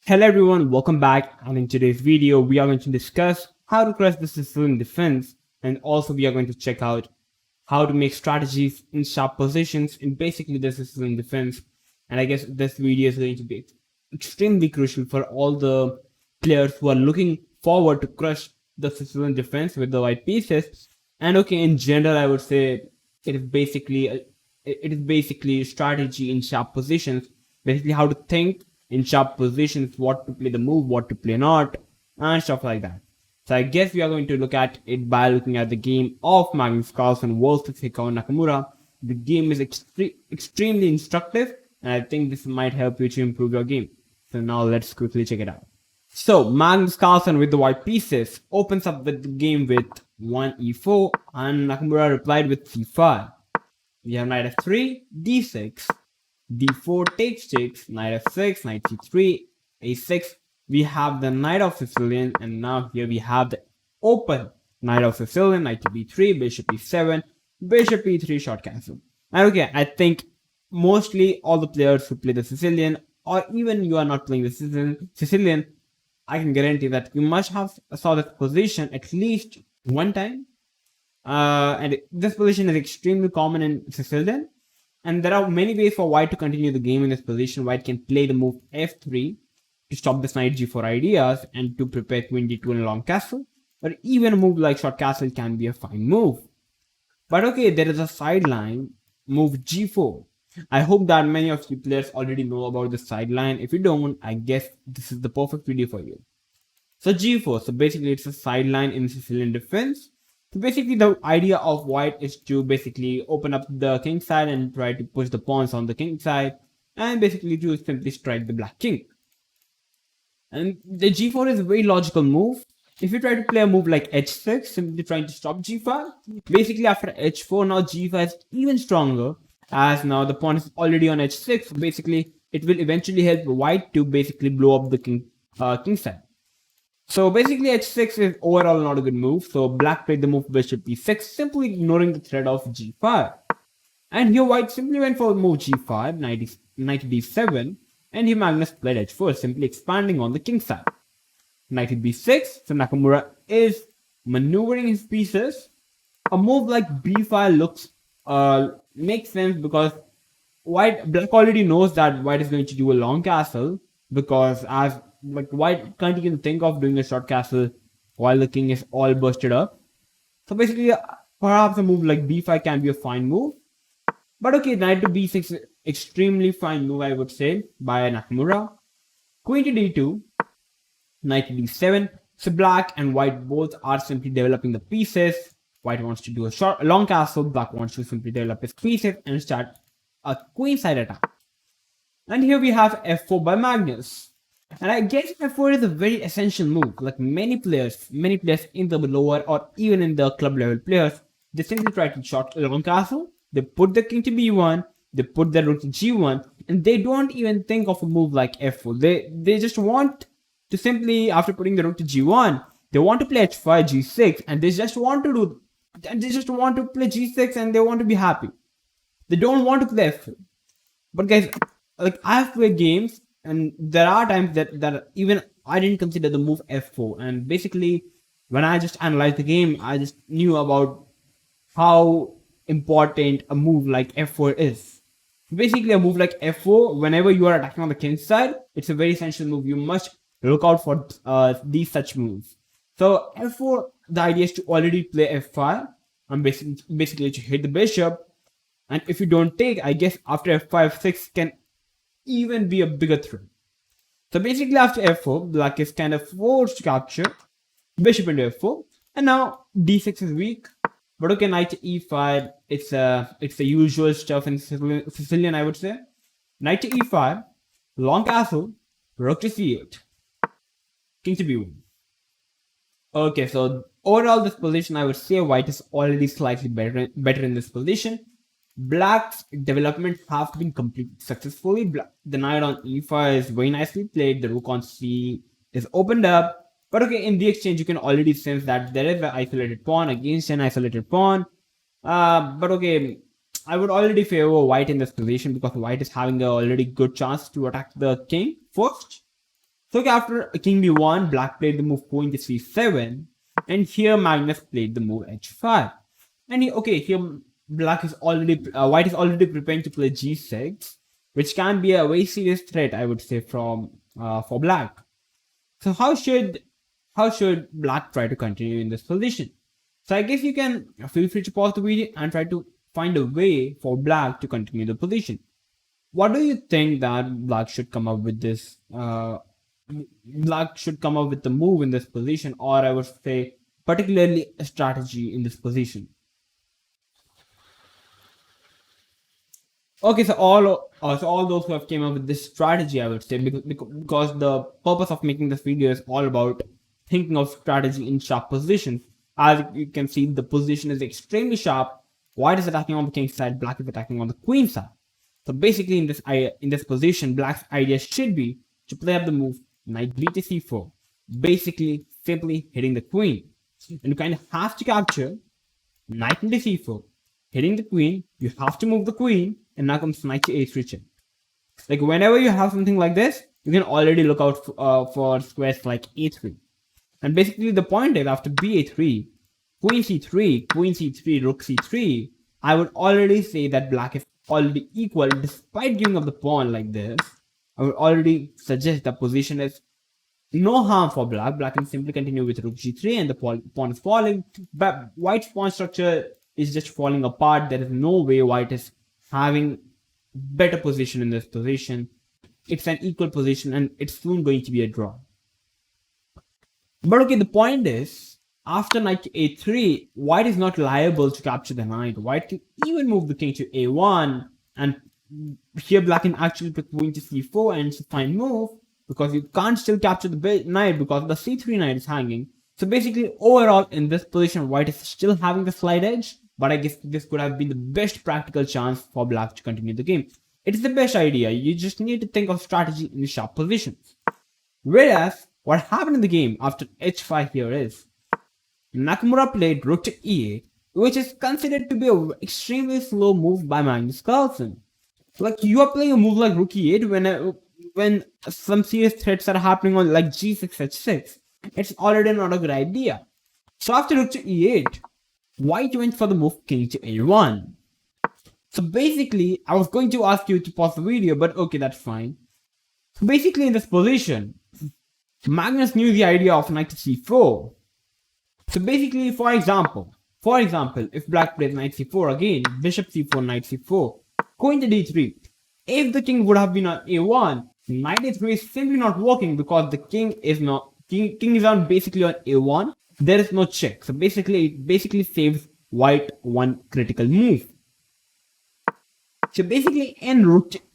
Hello everyone, welcome back, and in today's video we are going to discuss how to crush the Sicilian defense, and also we are going to check out how to make strategies in sharp positions in basically the Sicilian defense. And I guess this video is going to be extremely crucial for all the players who are looking forward to crush the Sicilian defense with the white pieces. And okay, in general I would say it is basically a strategy in sharp positions, basically how to think in sharp positions, what to play the move, what to play not, and stuff like that. So I guess we are going to look at it by looking at the game of Magnus Carlsen versus Hikaru Nakamura. The game is extremely instructive, and I think this might help you to improve your game. So now let's quickly check it out. So Magnus Carlsen with the white pieces opens up with the game with 1 e4, and Nakamura replied with c5. We have knight f3, d6, d4 takes, knight f6, knight c3, a6. We have the knight of Sicilian, and now here we have the open knight of Sicilian, knight to b3, bishop e7, bishop e3, short castle. And okay, I think mostly all the players who play the Sicilian, or even you are not playing the Sicilian, I can guarantee that you must have saw this position at least one time. And this position is extremely common in Sicilian. And there are many ways for white to continue the game in this position. White can play the move f3 to stop this knight g4 ideas and to prepare queen d2 and a long castle. But even a move like short castle can be a fine move. But okay, there is a sideline, move g4. I hope that many of you players already know about the sideline. If you don't, I guess this is the perfect video for you. So g4, so basically it's a sideline in Sicilian defense. So basically the idea of white is to basically open up the king side and try to push the pawns on the king side, and basically to simply strike the black king. And the g4 is a very logical move. If you try to play a move like h6, simply trying to stop g5, basically after h4 now g5 is even stronger, as now the pawn is already on h6. So basically it will eventually help white to basically blow up the king side. So basically h6 is overall not a good move, so black played the move bishop e6, simply ignoring the threat of g5. And here white simply went for move g5, knight d7, and here Magnus played h4, simply expanding on the king side. Knight b6, so Nakamura is maneuvering his pieces. A move like b5 looks makes sense because black already knows that white is going to do a long castle, because as white can't even think of doing a short castle while the king is all busted up. So basically, perhaps a move like b5 can be a fine move. But okay, knight to b6 is extremely fine move, I would say, by Nakamura. Queen to d2, knight to d7. So black and white both are simply developing the pieces. White wants to do a long castle. Black wants to simply develop his pieces and start a queenside attack. And here we have f4 by Magnus. And I guess f4 is a very essential move. Like many players in the lower or even in the club level players, they simply try to short a long castle. They put the king to b1, they put the rook to g1, and they don't even think of a move like f4. They just want to simply, after putting the rook to g1, they want to play h5, g6, and they just want to play g6 and they want to be happy. They don't want to play f4. But guys, like I have played games, and there are times that even I didn't consider the move f4. And basically, when I just analyzed the game, I just knew about how important a move like f4 is. Basically, a move like f4, whenever you are attacking on the king side, it's a very essential move. You must look out for these such moves. So f4, the idea is to already play f5 and basically to hit the bishop. And if you don't take, I guess after f5, 6 can even be a bigger threat. So basically after f4, black is kind of forced to capture bishop into f4, and now d6 is weak. But okay, knight to e5, it's the usual stuff in Sicilian, I would say. Knight to e5, long castle, rook to c8, king to b1. Okay, so overall this position, I would say white is already slightly better in this position. Black's development have been completed successfully. The knight on e5 is very nicely played. The rook on c is opened up. But okay, in the exchange, you can already sense that there is an isolated pawn against an isolated pawn. But okay, I would already favor white in this position because white is having a already good chance to attack the king first. So okay, after king b1, black played the move queen to c7, and here Magnus played the move h5. And here black is already white is already preparing to play g6, which can be a very serious threat, I would say, from for black. So how should black try to continue in this position? So I guess you can feel free to pause the video and try to find a way for black to continue the position. What do you think that black should come up with this? Black should come up with the move in this position, or I would say particularly a strategy in this position. Okay, so all those who have came up with this strategy, I would say, because the purpose of making this video is all about thinking of strategy in sharp positions. As you can see, the position is extremely sharp. White is attacking on the king side, black is attacking on the queen side. So basically, in this position, black's idea should be to play up the move knight b to c4, basically simply hitting the queen. And you kind of have to capture knight into c4, hitting the queen. You have to move the queen, and now comes knight to a3 check. Like whenever you have something like this, you can already look out for squares like a3. And basically, the point is after ba3, queen c3, rook c3, I would already say that black is already equal despite giving up the pawn like this. I would already suggest the position is no harm for black. Black can simply continue with rook g3 and the pawn is falling. But white's pawn structure is just falling apart. There is no way white is having better position in this position. It's an equal position and it's soon going to be a draw. But okay, the point is, after knight to a3, white is not liable to capture the knight. White can even move the king to a1, and here black can actually pick queen to c4, and it's a fine move because you can't still capture the knight because the c3 knight is hanging. So basically, overall in this position, white is still having the slight edge, but I guess this could have been the best practical chance for black to continue the game. It's the best idea. You just need to think of strategy in sharp positions. Whereas what happened in the game after h5 here is Nakamura played rook to e8, which is considered to be an extremely slow move by Magnus Carlsen. Like, you are playing a move like rook e8 when some serious threats are happening on like g6, h6. It's already not a good idea. So after rook to e8, white went for the move king to a1. So basically, I was going to ask you to pause the video, but okay, that's fine. So basically, in this position, Magnus knew the idea of knight to c4. So basically, for example, if black plays knight c4 again, bishop c4, knight c4, queen to d3. If the king would have been on a1, knight a3 is simply not working because the king is not basically on a1. There is no check. So basically, it saves white one critical move. So basically,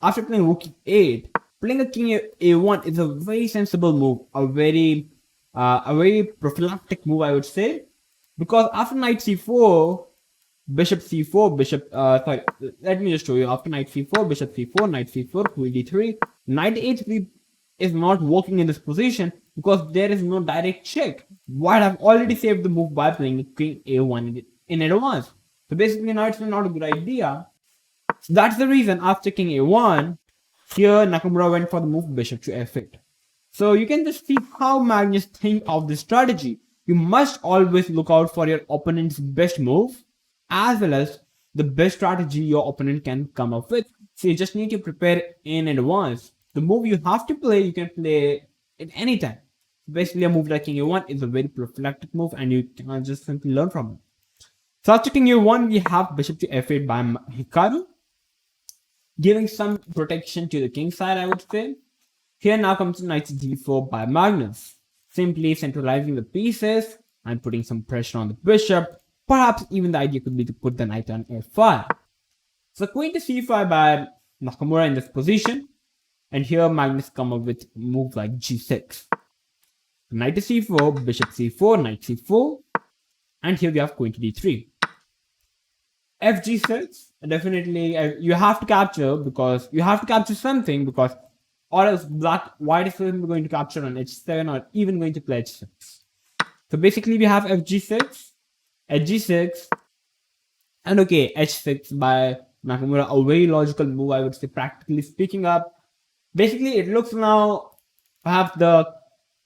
after playing rook e8, playing a king a1 is a very sensible move, a very prophylactic move, I would say, because after knight c4, bishop c4, let me just show you. After knight c4, bishop c4, knight c4, queen d3, knight a3 is not working in this position because there is no direct check. White have already saved the move by playing king a1 in advance. So basically, now it's not a good idea. So that's the reason after king a1, here Nakamura went for the move bishop to f8. So you can just see how Magnus think of this strategy. You must always look out for your opponent's best move as well as the best strategy your opponent can come up with. So you just need to prepare in advance. The move you have to play, you can play it anytime. Basically, a move like king a1 is a very prophylactic move and you can just simply learn from it. So after king a1, we have bishop to f8 by Hikaru, giving some protection to the king side, I would say. Here now comes knight to d4 by Magnus, simply centralizing the pieces and putting some pressure on the bishop. Perhaps even the idea could be to put the knight on f5. So queen to c5 by Nakamura in this position. And here Magnus come up with a move like g6. Knight to c4, bishop c4, knight c4. And here we have queen to d3. fg6, definitely you have to capture because you have to capture something because or else white is going to capture on h7 or even going to play h6. So basically we have fg6, h6, and okay, h6 by Nakamura, a very logical move, I would say, practically speaking up. Basically, it looks now Perhaps the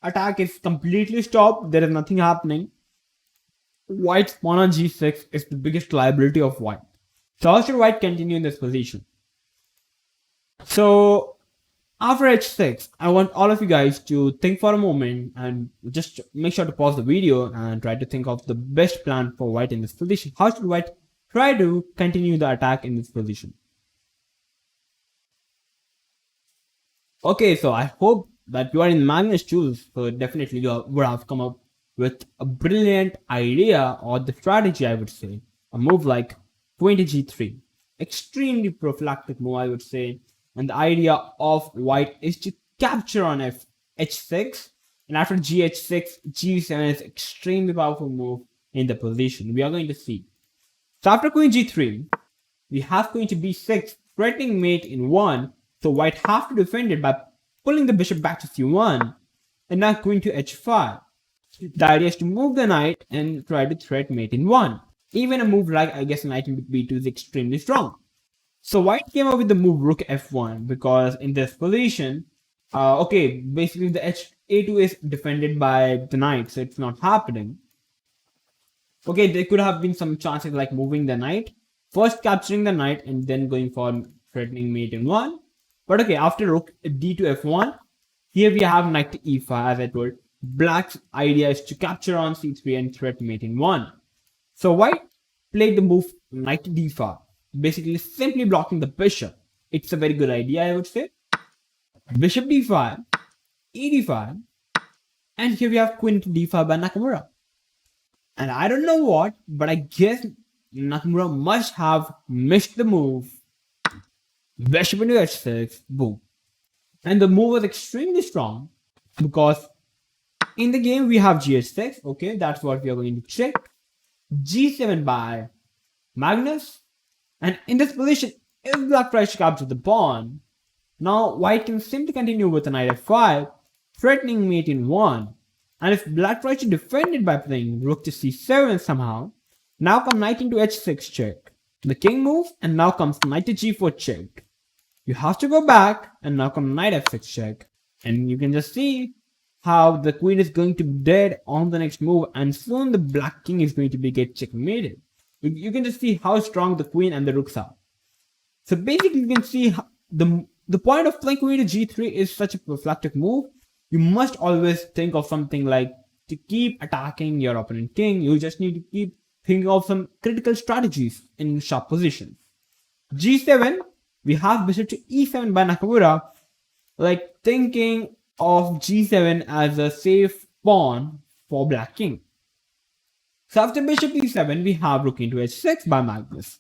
attack is completely stopped, there is nothing happening. White's pawn on g6 is the biggest liability of white. So how should white continue in this position? So after h6, I want all of you guys to think for a moment and just make sure to pause the video and try to think of the best plan for white in this position. How should white try to continue the attack in this position? Okay, so I hope that you are in Magnus shoes, so definitely you would have come up with a brilliant idea or the strategy, I would say. A move like queen to g3. Extremely prophylactic move, I would say. And the idea of white is to capture on h6. And after gh6, g7 is extremely powerful move in the position. We are going to see. So after queen g3, we have queen to b6, threatening mate in 1. So white have to defend it by pulling the bishop back to c1. And now queen to h5. The idea is to move the knight and try to threat mate in 1. Even a move like, I guess, knight into b2 is extremely strong. So white came up with the move rook f1 because in this position, okay, basically the a2 is defended by the knight, so it's not happening. Okay, there could have been some chances like moving the knight, first capturing the knight and then going for threatening mate in 1. But okay, after rook d to f1, here we have knight to e5 as I told. Black's idea is to capture on c3 and threat mate in 1. So white played the move knight to d5, basically simply blocking the bishop. It's a very good idea, I would say. Bishop d5, e d5, and here we have queen to d5 by Nakamura. And I don't know what, but I guess Nakamura must have missed the move. Bishop into h6, boom. And the move was extremely strong because in the game we have gh6, okay, that's what we are going to check. g7 by Magnus. And in this position, if black tries to capture the pawn, now white can simply continue with a knight f5, threatening mate in 1. And if black tries to defend it by playing rook to c7 somehow, now come knight into h6 check. The king moves and now comes knight to g4 check. You have to go back and now come knight f6 check. And you can just see how the queen is going to be dead on the next move and soon the black king is going to be get checkmated. You can just see how strong the queen and the rooks are. So basically you can see how the point of playing queen to g3 is such a prophylactic move. You must always think of something like to keep attacking your opponent king. You just need to keep thinking of some critical strategies in sharp positions. g7, we have bishop to e7 by Nakamura, like thinking of g7 as a safe pawn for black king. So after bishop e7, we have rook into h6 by Magnus.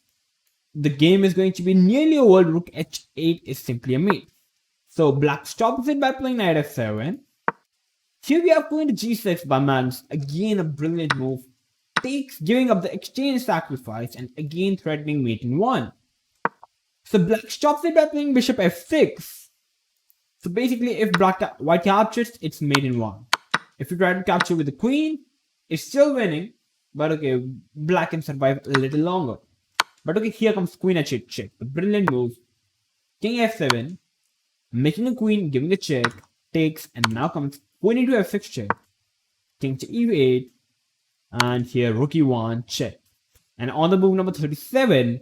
The game is going to be nearly over. Rook h8 is simply a mate. So black stops it by playing knight f7. Here we have queen to g6 by Magnus. Again a brilliant move. Giving up the exchange sacrifice and again threatening mate in 1. So black stops it by playing bishop f6. So basically if white captures, it's mate in 1. If you try to capture with the queen, it's still winning. But okay, black can survive a little longer. But okay, here comes queen h8 check. The brilliant move. King f7. Making a queen, giving a check. Takes, and now comes queen into f6 check. King to e8. And here rook e1 check. And on the move number 37,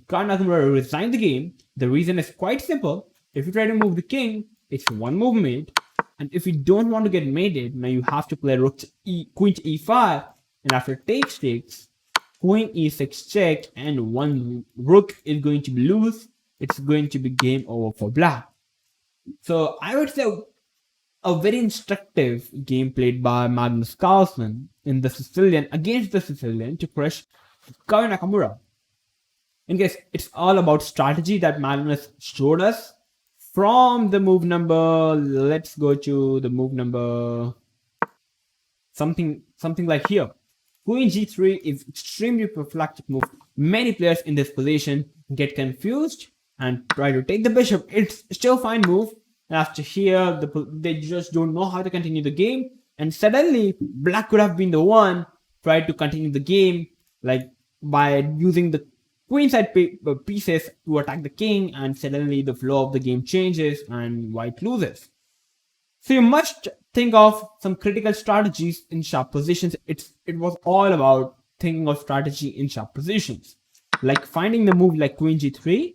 Karel Nakamura resigned the game. The reason is quite simple. If you try to move the king, it's one move mate. And if you don't want to get mated, now you have to play rook to queen to e5. And after takes, queen e6 check, and one rook is going to be loose. It's going to be game over for black. So I would say a very instructive game played by Magnus Carlsen in the Sicilian against the Sicilian to crush Karel Nakamura. In case it's all about strategy that Magnus showed us from the move number. Let's go to the move number something like here. Queen g3 is extremely prophylactic move. Many players in this position get confused and try to take the bishop. It's still fine move. And after here, they just don't know how to continue the game. And suddenly, black could have been the one tried to continue the game, like by using the queenside pieces to attack the king. And suddenly, the flow of the game changes and white loses. So you must think of some critical strategies in sharp positions. It was all about thinking of strategy in sharp positions. Like finding the move like Queen G3.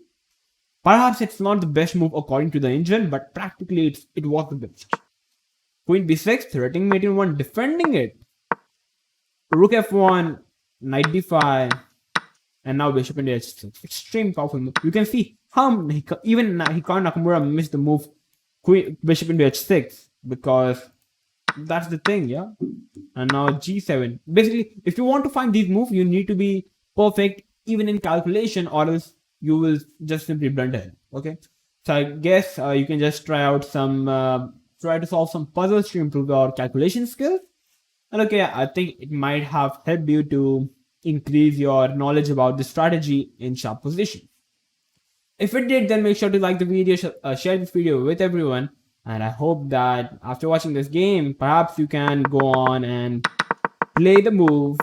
Perhaps it's not the best move according to the engine, but practically it was the best. Queen B6, threatening mate in 1, defending it. Rook F1, Knight D5, and now Bishop into H6. Extreme powerful move. You can see how even Hikaru Nakamura missed the move Bishop into H6 because that's the thing, yeah. And now G7. Basically, if you want to find these moves, you need to be perfect even in calculation, or else you will just simply blunder. Okay, so I guess you can just try out some, try to solve some puzzles to improve your calculation skills. And okay, I think it might have helped you to increase your knowledge about the strategy in sharp position. If it did, then make sure to like the video, share this video with everyone. And I hope that after watching this game, perhaps you can go on and play the move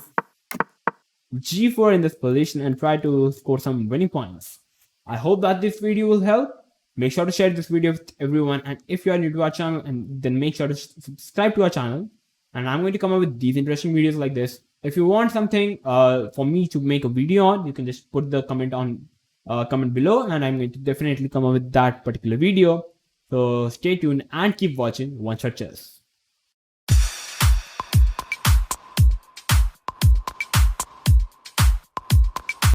G4 in this position and try to score some winning points. I hope that this video will help. Make sure to share this video with everyone. And if you are new to our channel, and then make sure to subscribe to our channel. And I'm going to come up with these interesting videos like this. If you want something for me to make a video on, you can just put the comment below, and I'm going to definitely come up with that particular video. So stay tuned and keep watching OneShot Chess.